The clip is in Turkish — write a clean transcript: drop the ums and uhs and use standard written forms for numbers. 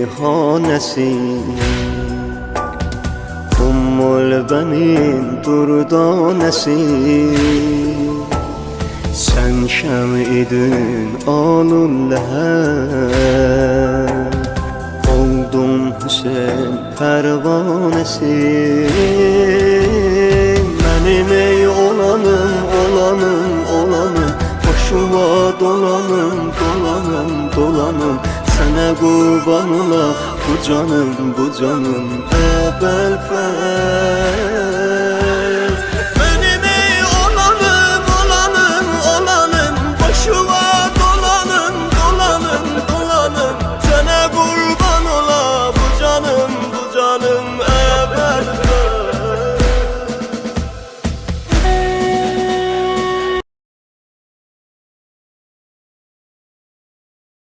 meyhanesi. Benim durdanesi. Sen şem'idin anın ləhər, oldun Hüseyin pərvanesi. Mənim ey olanım, olanım, olanım, başıma dolanım, dolanım, dolanım. Sənə qurban ola bu canım, bu canım. Əbəl fəl